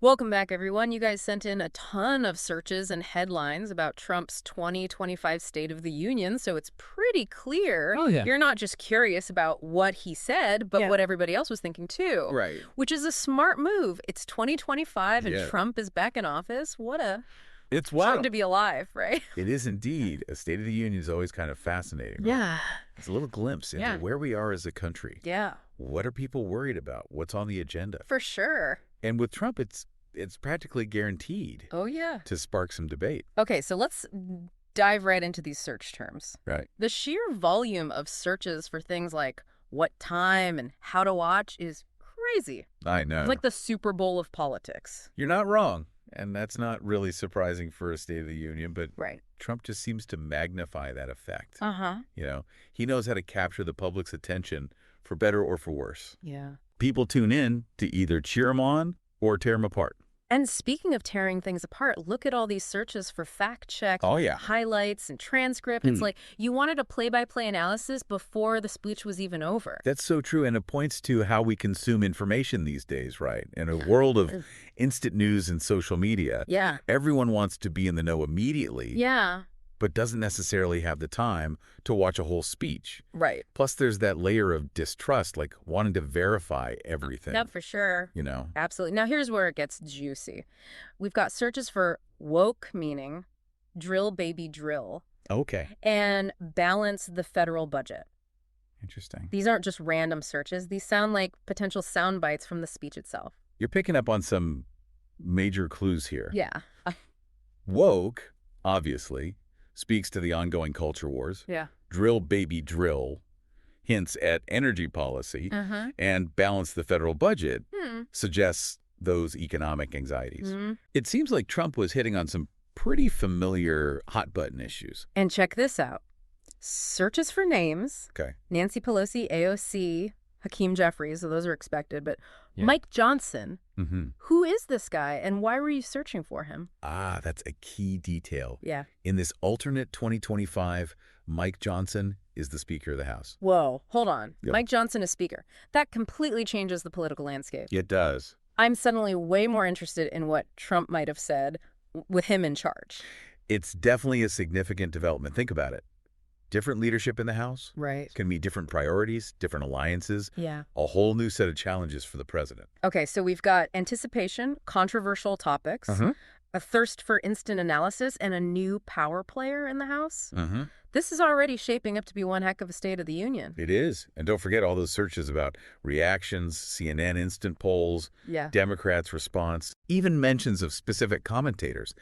Welcome back, everyone. You guys sent in a ton of searches and headlines about Trump's 2025 State of the Union, so it's pretty clear Oh, yeah. you're not just curious about what he said, but Yeah. what everybody else was thinking too. Right. Which is a smart move. It's 2025 and Yeah. Trump is back in office. What a It's time wild. to be alive, right? It is indeed. A State of the Union is always kind of fascinating. Right? Yeah. It's a little glimpse into Yeah. where we are as a country. Yeah, What are people worried about? What's on the agenda? for sure. And with Trump, it's practically guaranteed Oh, yeah. to spark some debate. Okay, so let's dive right into these search terms. Right. The sheer volume of searches for things like what time and how to watch is crazy. I know. It's like the Super Bowl of politics. You're not wrong. And that's not really surprising for a State of the Union, but Right. Trump just seems to magnify that effect. Uh-huh. He knows how to capture the public's attention for better or for worse. Yeah. People tune in to either cheer him on or tear him apart. And speaking of tearing things apart, look at all these searches for fact check, Oh, yeah. highlights, and transcript. It's like you wanted a play-by-play analysis before the speech was even over. That's so true, and it points to how we consume information these days, right? In a world of instant news and social media, Yeah. everyone wants to be in the know immediately, Yeah. but doesn't necessarily have the time to watch a whole speech. Right. Plus, there's that layer of distrust, like wanting to verify everything, Yep, for sure. Absolutely. Now, here's where it gets juicy. We've got searches for woke, meaning drill, baby, drill, Okay, and balance the federal budget. interesting. These aren't just random searches. These sound like potential sound bites from the speech itself. You're picking up on some major clues here. Yeah. Woke, obviously, speaks to the ongoing culture wars. Yeah. Drill, baby, drill hints at energy policy. Uh-huh. And balance the federal budget suggests those economic anxieties. It seems like Trump was hitting on some pretty familiar hot-button issues. And check this out. Searches for names. Okay. Nancy Pelosi, AOC, Hakeem Jeffries, so those are expected. But Yeah. Mike Johnson, Mm-hmm. who is this guy and why were you searching for him? Ah, that's a key detail. Yeah. In this alternate 2025, Mike Johnson is the Speaker of the House. Whoa, hold on. Yeah. Mike Johnson is speaker. That completely changes the political landscape. It does. I'm suddenly way more interested in what Trump might have said with him in charge. It's definitely a significant development. Think about it. Different leadership in the House. Right. It's going to be different priorities, different alliances, Yeah. a whole new set of challenges for the president. Okay, so we've got anticipation, controversial topics, a thirst for instant analysis, and a new power player in the House. Mm-hmm. This is already shaping up to be one heck of a State of the Union. It is. And don't forget all those searches about reactions, CNN instant polls, Yeah. Democrats' response, even mentions of specific commentators.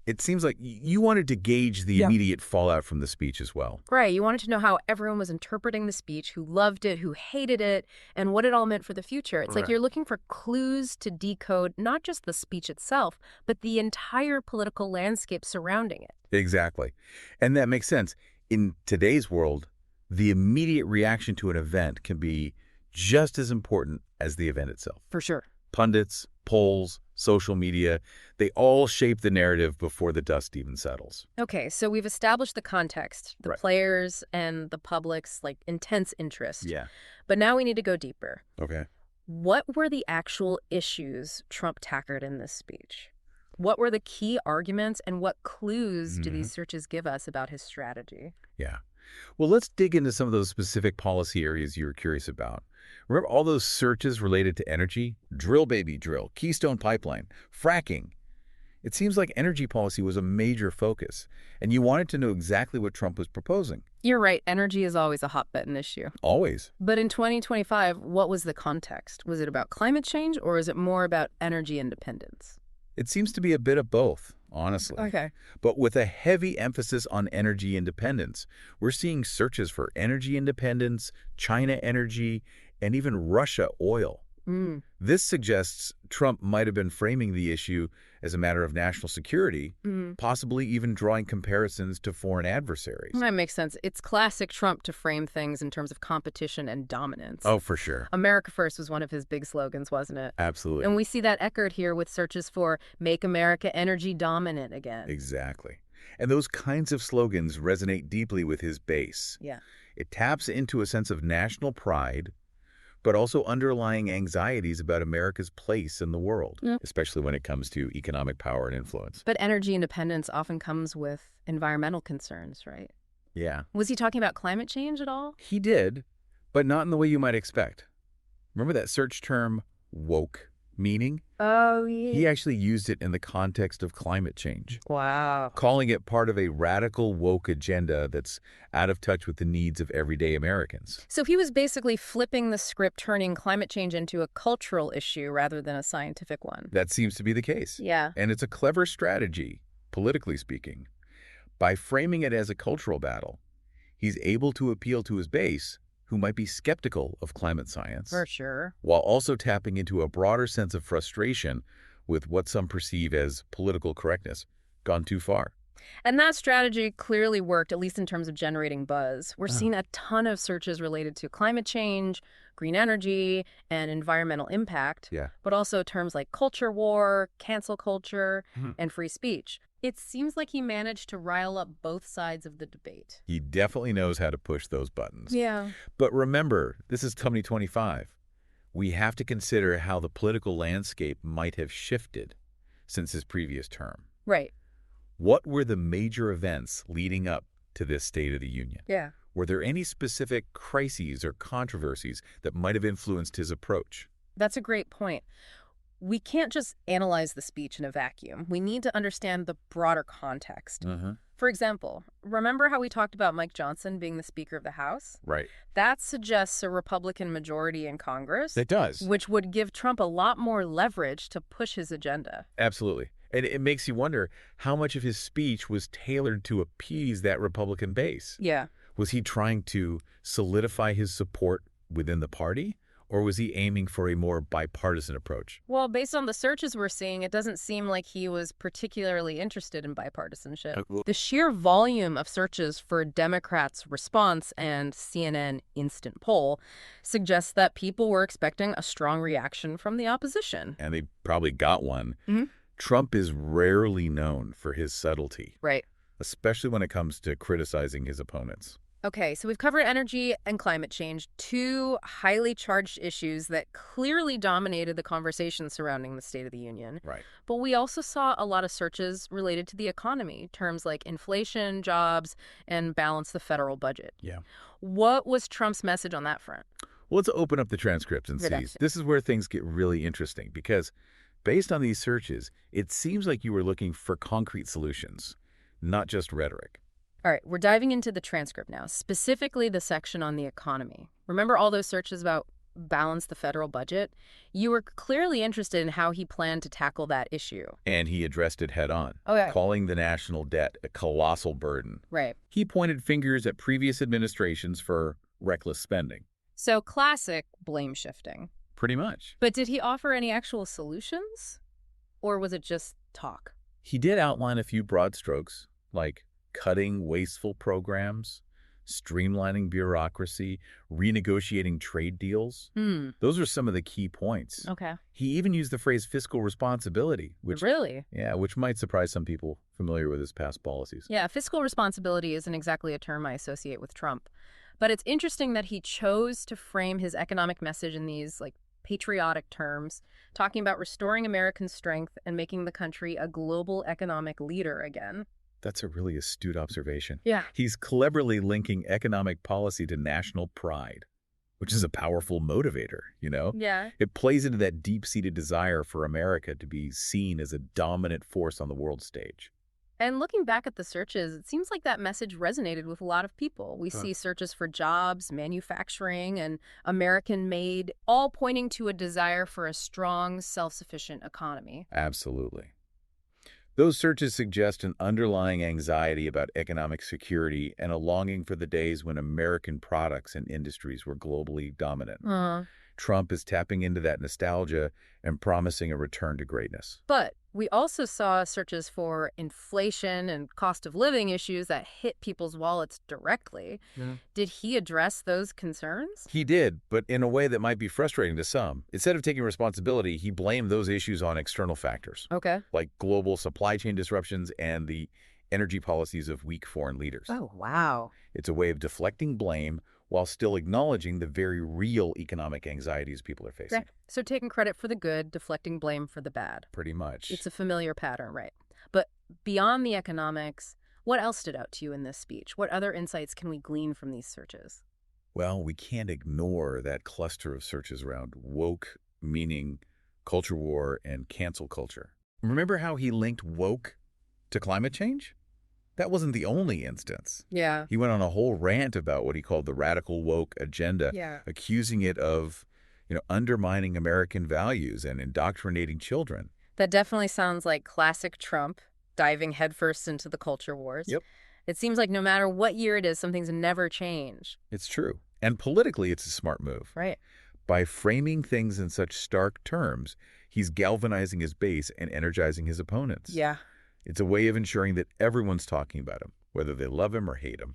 It seems like you wanted to gauge the immediate fallout from the speech as well. Right, you wanted to know how everyone was interpreting the speech, who loved it, who hated it, and what it all meant for the future. It's like Right. you're looking for clues to decode not just the speech itself, but the entire political landscape surrounding it. Exactly. And that makes sense. In today's world, the immediate reaction to an event can be just as important as the event itself. For sure. Pundits, polls, social media, they all shape the narrative before the dust even settles. Okay, so we've established the context, the Right. players and the public's intense interest. Yeah. But now we need to go deeper. Okay. What were the actual issues Trump tackled in this speech? What were the key arguments and what clues do these searches give us about his strategy? Yeah. Well, let's dig into some of those specific policy areas you were curious about. Remember all those searches related to energy? Drill, baby, drill. Keystone Pipeline. Fracking. It seems like energy policy was a major focus, and you wanted to know exactly what Trump was proposing. You're right, energy is always a hot-button issue. Always. But in 2025, what was the context? Was it about climate change or is it more about energy independence? It seems to be a bit of both, honestly. Okay. But with a heavy emphasis on energy independence, we're seeing searches for energy independence, China energy, and even Russia oil. This suggests Trump might have been framing the issue as a matter of national security, possibly even drawing comparisons to foreign adversaries. That makes sense. It's classic Trump to frame things in terms of competition and dominance. Oh, for sure. America First was one of his big slogans, wasn't it? Absolutely. And we see that echoed here with searches for Make America Energy Dominant again. Exactly. And those kinds of slogans resonate deeply with his base. Yeah. It taps into a sense of national pride, but also underlying anxieties about America's place in the world, Yeah. especially when it comes to economic power and influence. But energy independence often comes with environmental concerns, right? Yeah. Was he talking about climate change at all? He did, but not in the way you might expect. Remember that search term, woke, meaning? Oh, yeah. He actually used it in the context of climate change, Wow. calling it part of a radical woke agenda that's out of touch with the needs of everyday Americans. So he was basically flipping the script, turning climate change into a cultural issue rather than a scientific one. That seems to be the case. Yeah. And it's a clever strategy, politically speaking. By framing it as a cultural battle, he's able to appeal to his base, who might be skeptical of climate science, For sure. while also tapping into a broader sense of frustration with what some perceive as political correctness gone too far. And that strategy clearly worked, at least in terms of generating buzz. We're seeing a ton of searches related to climate change, green energy, and environmental impact, Yeah. but also terms like culture war, cancel culture, Mhm. and free speech. It seems like he managed to rile up both sides of the debate. He definitely knows how to push those buttons. Yeah. But remember, this is 2025. We have to consider how the political landscape might have shifted since his previous term. Right. What were the major events leading up to this State of the Union? Yeah. Were there any specific crises or controversies that might have influenced his approach? That's a great point. We can't just analyze the speech in a vacuum. We need to understand the broader context. For example, remember how we talked about Mike Johnson being the Speaker of the House? Right. That suggests a Republican majority in Congress, It does. which would give Trump a lot more leverage to push his agenda. Absolutely. And it makes you wonder how much of his speech was tailored to appease that Republican base. Yeah. Was he trying to solidify his support within the party? Or was he aiming for a more bipartisan approach? Well, based on the searches we're seeing, it doesn't seem like he was particularly interested in bipartisanship. The sheer volume of searches for Democrats' response and CNN instant poll suggests that people were expecting a strong reaction from the opposition. And they probably got one. Mhm. Trump is rarely known for his subtlety, Right. especially when it comes to criticizing his opponents. Okay, so we've covered energy and climate change, two highly charged issues that clearly dominated the conversation surrounding the State of the Union. Right. But we also saw a lot of searches related to the economy, terms like inflation, jobs, and balance the federal budget. Yeah. What was Trump's message on that front? Well, let's open up the transcripts and see. Redaction. This is where things get really interesting because based on these searches, it seems like you were looking for concrete solutions, not just rhetoric. All right, we're diving into the transcript now, specifically the section on the economy. Remember all those searches about balance the federal budget? You were clearly interested in how he planned to tackle that issue. And he addressed it head on, Okay. calling the national debt a colossal burden. Right. He pointed fingers at previous administrations for reckless spending. So classic blame shifting. Pretty much. But did he offer any actual solutions? Or was it just talk? He did outline a few broad strokes, like cutting wasteful programs, streamlining bureaucracy, renegotiating trade deals. Those are some of the key points. Okay. He even used the phrase fiscal responsibility, which Really? which might surprise some people familiar with his past policies. Yeah, fiscal responsibility isn't exactly a term I associate with Trump. But it's interesting that he chose to frame his economic message in these, patriotic terms, talking about restoring American strength and making the country a global economic leader again. That's a really astute observation. Yeah. He's cleverly linking economic policy to national pride, which is a powerful motivator, Yeah. It plays into that deep-seated desire for America to be seen as a dominant force on the world stage. And looking back at the searches, it seems like that message resonated with a lot of people. We see searches for jobs, manufacturing, and American-made, all pointing to a desire for a strong, self-sufficient economy. Absolutely. Those searches suggest an underlying anxiety about economic security and a longing for the days when American products and industries were globally dominant. Trump is tapping into that nostalgia and promising a return to greatness. But we also saw searches for inflation and cost of living issues that hit people's wallets directly. Did he address those concerns? He did, but in a way that might be frustrating to some. Instead of taking responsibility, he blamed those issues on external factors, Okay. like global supply chain disruptions and the energy policies of weak foreign leaders. Oh, wow. It's a way of deflecting blame while still acknowledging the very real economic anxieties people are facing. Right. So taking credit for the good, deflecting blame for the bad. Pretty much. It's a familiar pattern, right? But beyond the economics, what else stood out to you in this speech? What other insights can we glean from these searches? Well, we can't ignore that cluster of searches around woke, meaning culture war and cancel culture. Remember how he linked woke to climate change? That wasn't the only instance. Yeah. He went on a whole rant about what he called the radical woke agenda, accusing it of, undermining American values and indoctrinating children. That definitely sounds like classic Trump, diving headfirst into the culture wars. Yep. It seems like no matter what year it is, some things never change. It's true. And politically, it's a smart move. Right. By framing things in such stark terms, he's galvanizing his base and energizing his opponents. Yeah. It's a way of ensuring that everyone's talking about him, whether they love him or hate him.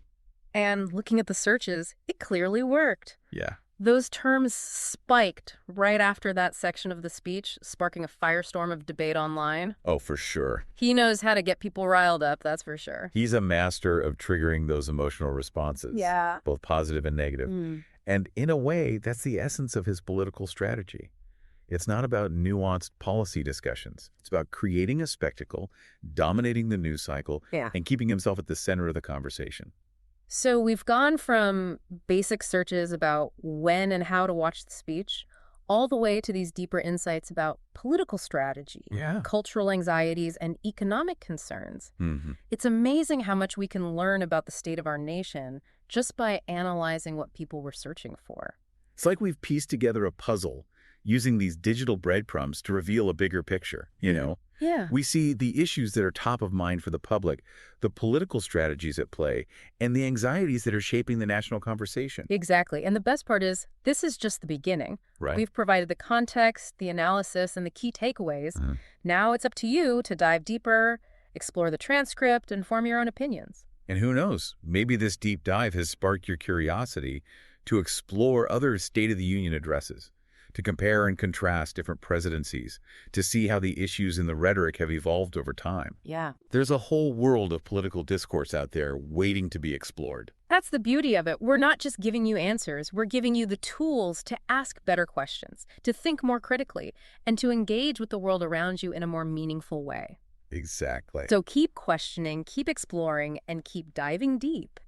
And looking at the searches, it clearly worked. Yeah. Those terms spiked right after that section of the speech, sparking a firestorm of debate online. Oh, for sure. He knows how to get people riled up, that's for sure. He's a master of triggering those emotional responses. Yeah. Both positive and negative. And in a way, that's the essence of his political strategy. It's not about nuanced policy discussions. It's about creating a spectacle, dominating the news cycle, and keeping himself at the center of the conversation. So we've gone from basic searches about when and how to watch the speech, all the way to these deeper insights about political strategy, cultural anxieties, and economic concerns. It's amazing how much we can learn about the state of our nation just by analyzing what people were searching for. It's like we've pieced together a puzzle using these digital breadcrumbs to reveal a bigger picture, Yeah. We see the issues that are top of mind for the public, the political strategies at play, and the anxieties that are shaping the national conversation. Exactly. And the best part is, this is just the beginning. Right. We've provided the context, the analysis, and the key takeaways. Now it's up to you to dive deeper, explore the transcript, and form your own opinions. And who knows, maybe this deep dive has sparked your curiosity to explore other State of the Union addresses, to compare and contrast different presidencies, to see how the issues in the rhetoric have evolved over time. Yeah. There's a whole world of political discourse out there waiting to be explored. That's the beauty of it. We're not just giving you answers. We're giving you the tools to ask better questions, to think more critically, and to engage with the world around you in a more meaningful way. Exactly. So keep questioning, keep exploring, and keep diving deep.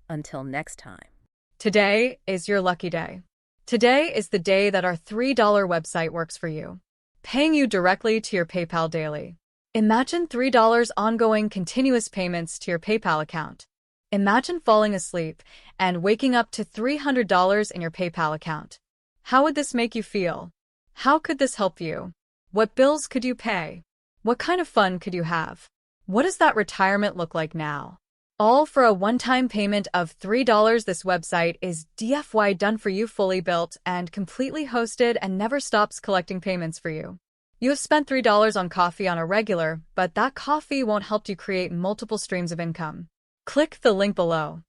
Until next time. Today is your lucky day. Today is the day that our $3 website works for you, paying you directly to your PayPal daily. Imagine $3 ongoing continuous payments to your PayPal account. Imagine falling asleep and waking up to $300 in your PayPal account. How would this make you feel? How could this help you? What bills could you pay? What kind of fun could you have? What does that retirement look like now? All for a one-time payment of $3. This website is DFY done for you, fully built and completely hosted, and never stops collecting payments for you. You have spent $3 on coffee on a regular, but that coffee won't help you create multiple streams of income. Click the link below.